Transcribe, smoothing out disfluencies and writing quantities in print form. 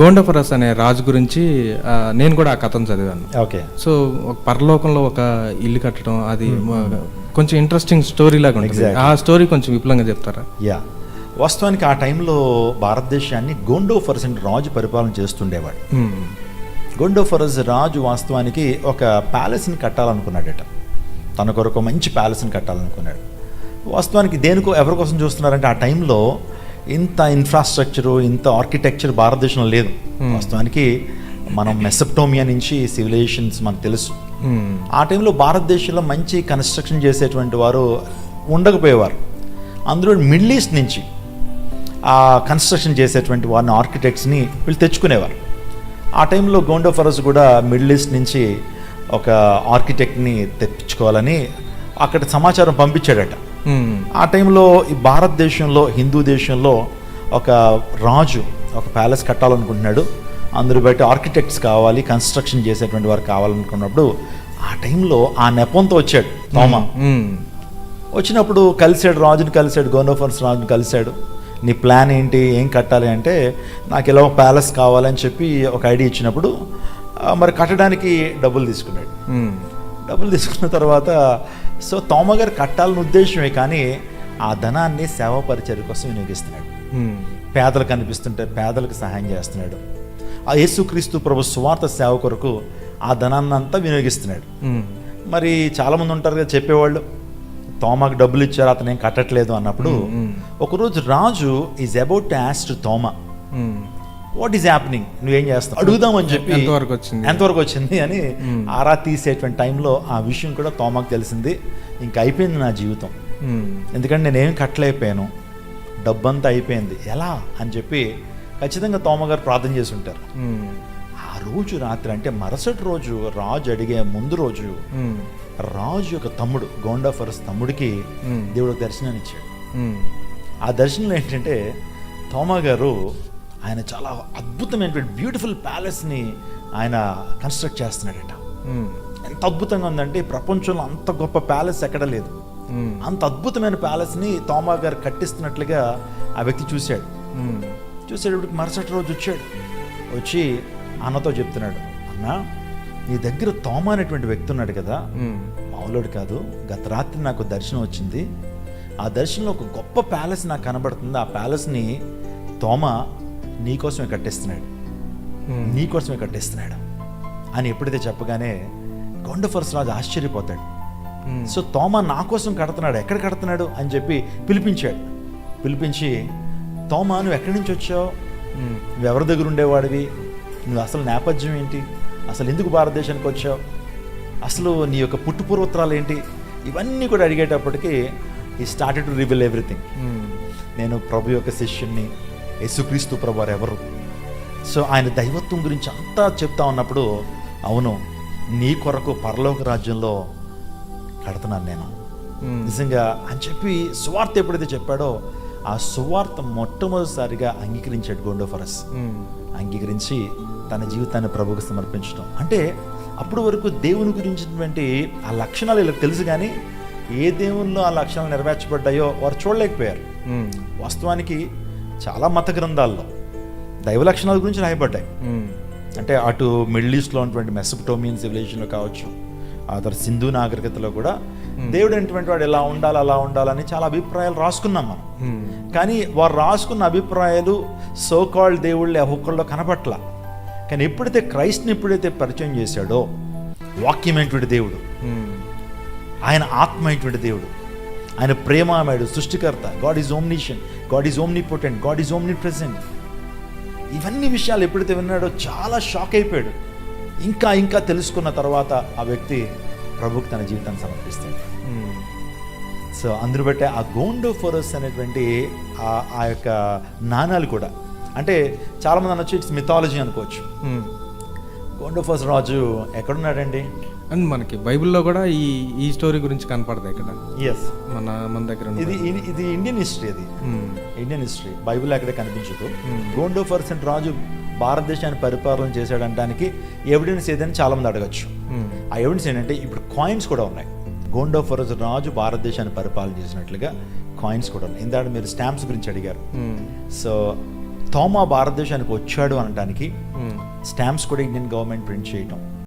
గోండఫరస్ అనే రాజు గురించి నేను కూడా ఆ కథను చదివాను. ఓకే. సో ఒక పరలోకంలో ఒక ఇల్లు కట్టడం అది కొంచెం ఇంట్రెస్టింగ్ స్టోరీ లాగా ఉంటుంది. ఆ స్టోరీ కొంచెం విపులంగా చెప్తారా? యా, వాస్తవానికి ఆ టైంలో భారతదేశాన్ని గోండోఫరస్ అనే రాజు పరిపాలన చేస్తుండేవాడు. గోండోఫరస్ రాజు వాస్తవానికి ఒక ప్యాలెస్ని కట్టాలనుకున్నాడట. తన కొరకు మంచి ప్యాలెస్ని కట్టాలనుకున్నాడు. వాస్తవానికి దేనికో ఎవరి కోసం చూస్తున్నారంటే ఆ టైంలో ఇంత ఇన్ఫ్రాస్ట్రక్చరు, ఇంత ఆర్కిటెక్చర్ భారతదేశంలో లేదు. వాస్తవానికి మనం మెసప్టోమియా నుంచి సివిలైజేషన్స్ మనకు తెలుసు. ఆ టైంలో భారతదేశంలో మంచి కన్స్ట్రక్షన్ చేసేటువంటి వారు ఉండకపోయేవారు. అందులో మిడిల్ ఈస్ట్ నుంచి ఆ కన్స్ట్రక్షన్ చేసేటువంటి వారిని, ఆర్కిటెక్ట్స్ని వీళ్ళు తెచ్చుకునేవారు. ఆ టైంలో గోండోఫరస్ కూడా మిడిల్ ఈస్ట్ నుంచి ఒక ఆర్కిటెక్ట్ని తెప్పించుకోవాలని అక్కడ సమాచారం పంపించాడట. ఆ టైంలో ఈ భారతదేశంలో, హిందూ దేశంలో ఒక రాజు ఒక ప్యాలెస్ కట్టాలనుకుంటున్నాడు. అందరూ బయట ఆర్కిటెక్ట్స్ కావాలి, కన్స్ట్రక్షన్ చేసేటువంటి వారు కావాలనుకున్నప్పుడు ఆ టైంలో ఆ నెపంతో వచ్చాడు తోమా. వచ్చినప్పుడు కలిశాడు, రాజుని కలిశాడు, గోండోఫరస్ రాజుని కలిశాడు. నీ ప్లాన్ ఏంటి, ఏం కట్టాలి అంటే, నాకు ఇలా ఒక ప్యాలెస్ కావాలని చెప్పి ఒక ఐడియా ఇచ్చినప్పుడు మరి కట్టడానికి డబ్బులు తీసుకున్నాడు. డబ్బులు తీసుకున్న తర్వాత సో తోమా గారు కట్టాలని ఉద్దేశమే, కానీ ఆ ధనాన్ని సేవా పరిచర్య కోసం వినియోగిస్తున్నాడు. పేదలకు కనిపిస్తుంటే పేదలకు సహాయం చేస్తున్నాడు. ఆ యేసుక్రీస్తు ప్రభు సువార్త సేవ కొరకు ఆ ధనాన్ని అంతా వినియోగిస్తున్నాడు. మరి చాలామంది ఉంటారు కదా చెప్పేవాళ్ళు, తోమాకు డబ్బులు ఇచ్చారు, అతను ఏం కట్టట్లేదు అన్నప్పుడు ఒకరోజు Raju is about to ask తోమా, వాట్ ఈజ్ హ్యాపెనింగ్, నువ్వేం చేస్తావు అడుగుదామని చెప్పి ఎంతవరకు వచ్చింది అని ఆరా తీసేటువంటి టైంలో ఆ విషయం కూడా తోమాకు తెలిసింది. ఇంక అయిపోయింది నా జీవితం, ఎందుకంటే నేనేం కట్టలేకపోయాను, డబ్బంతా అయిపోయింది, ఎలా అని చెప్పి ఖచ్చితంగా తోమా గారు ప్రార్థన చేసి ఉంటారు. ఆ రోజు రాత్రి అంటే మరుసటి రోజు రాజు అడిగే ముందు రోజు రాజు యొక్క తమ్ముడు, గోండోఫరస్ తమ్ముడికి దేవుడు దర్శనాన్ని ఇచ్చాడు. ఆ దర్శనంలో ఏంటంటే తోమా గారు ఆయన చాలా అద్భుతమైనటువంటి బ్యూటిఫుల్ ప్యాలెస్ని ఆయన కన్స్ట్రక్ట్ చేస్తున్నాడట. ఎంత అద్భుతంగా ఉందంటే ప్రపంచంలో అంత గొప్ప ప్యాలెస్ ఎక్కడ లేదు. అంత అద్భుతమైన ప్యాలెస్ని తోమా గారు కట్టిస్తున్నట్లుగా ఆ వ్యక్తి చూశాడు. చూసేటప్పటికి మరుసటి రోజు వచ్చి అన్నతో చెప్తున్నాడు, అన్న నీ దగ్గర తోమా అనేటువంటి వ్యక్తి ఉన్నాడు కదా, మామూలుడు కాదు, గత రాత్రి నాకు దర్శనం వచ్చింది. ఆ దర్శనంలో ఒక గొప్ప ప్యాలెస్ నాకు కనబడుతుంది. ఆ ప్యాలెస్ని తోమా నీకోసమే కట్టేస్తున్నాడు అని ఎప్పుడైతే చెప్పగానే గోండోఫరస్ రాజు ఆశ్చర్యపోతాడు. సో తోమా నా కోసం కడుతున్నాడు, ఎక్కడ కడుతున్నాడు అని చెప్పి పిలిపించి తోమా నువ్వు ఎక్కడి నుంచి వచ్చావు, నువ్వు ఎవరి దగ్గర ఉండేవాడివి, నువ్వు అసలు నేపథ్యం ఏంటి, అసలు ఎందుకు భారతదేశానికి వచ్చావు, అసలు నీ యొక్క పుట్టుపూర్వత్రాలు ఏంటి, ఇవన్నీ కూడా అడిగేటప్పటికి ఈ స్టార్టెడ్ టు రివీల్ ఎవ్రీథింగ్. నేను ప్రభు యొక్క శిష్యుణ్ణి, యేసుక్రీస్తు ప్రభు వారు ఎవరు, సో ఆయన దైవత్వం గురించి అంతా చెప్తా ఉన్నప్పుడు, అవును నీ కొరకు పరలోక రాజ్యంలో కడుతున్నాను నేను నిజంగా అని చెప్పి సువార్త ఎప్పుడైతే చెప్పాడో ఆ సువార్త మొట్టమొదటిసారిగా అంగీకరించాడు గోండోఫరస్. అంగీకరించి తన జీవితాన్ని ప్రభువుకు సమర్పించడం అంటే, అప్పటి వరకు దేవుని గురించినటువంటి ఆ లక్షణాలు వీళ్ళకి తెలుసు, కానీ ఏ దేవుల్లో ఆ లక్షణాలు నెరవేర్చబడ్డాయో వారు చూడలేకపోయారు. వాస్తవానికి చాలా మత గ్రంథాల్లో దైవ లక్షణాల గురించి రాయబడ్డాయి. అంటే అటు మిడిల్ ఈస్ట్లో ఉన్నటువంటి మెసోపొటేమియన్ సివిలైజేషన్లో కావచ్చు, ఆ తర్వాత సింధు నాగరికతలో కూడా దేవుడు అనేటువంటి వాడు ఎలా ఉండాలి అలా ఉండాలని చాలా అభిప్రాయాలు రాసుకున్నాం మనం. కానీ వారు రాసుకున్న అభిప్రాయాలు సోకాల్డ్ దేవుళ్ళు ఒక్కళ్ళలో కనపట్ల. కానీ ఎప్పుడైతే పరిచయం చేశాడో, వాక్యమైనటువంటి దేవుడు, ఆయన ఆత్మైనటువంటి దేవుడు, ఆయన ప్రేమమయుడు, సృష్టికర్త, God is omniscient, God is omnipotent, God is omnipresent, ఇవన్నీ విషయాలు ఎప్పుడైతే విన్నాడో చాలా షాక్ అయిపోయాడు. ఇంకా తెలుసుకున్న తర్వాత ఆ వ్యక్తి ప్రభుకి తన జీవితాన్ని సమర్పిస్తాడు. సో అందరూ బట్టే ఆ గోండోఫరస్ అనేటువంటి ఆ యొక్క నాణాలు కూడా, అంటే చాలామంది అనొచ్చు ఇట్స్ మిథాలజీ అనుకోవచ్చు. గోండోఫరస్ రాజు ఎక్కడున్నాడండి అండ్ మనకి బైబిల్లో కూడా ఈ స్టోరీ గురించి కనపడతాయి ఇక్కడ. ఎస్, మన దగ్గర ఇది Indian history, Indian history, Bible ఎక్కడే కనిపించదు. గోండోఫరస్ అంటే రాజు భారతదేశాన్ని పరిపాలన చేసేయడానికి ఎవిడెన్స్ ఏదని చాలా మంది అడగచ్చు. ఆ ఎవిడెన్స్ ఏంటంటే ఇప్పుడు కాయిన్స్ కూడా ఉన్నాయి. గోండోఫరస్ రాజు భారతదేశాన్ని పరిపాలన చేసినట్లుగా కాయిన్స్ కూడా ఉన్నాయి. ఇందాక మీరు స్టాంప్స్ గురించి అడిగారు. సో థోమా భారతదేశానికి వచ్చాడు అనడానికి మ్మ్. స్టాంప్స్ కూడా ఇండియన్ గవర్నమెంట్ ప్రింట్ చేయటం,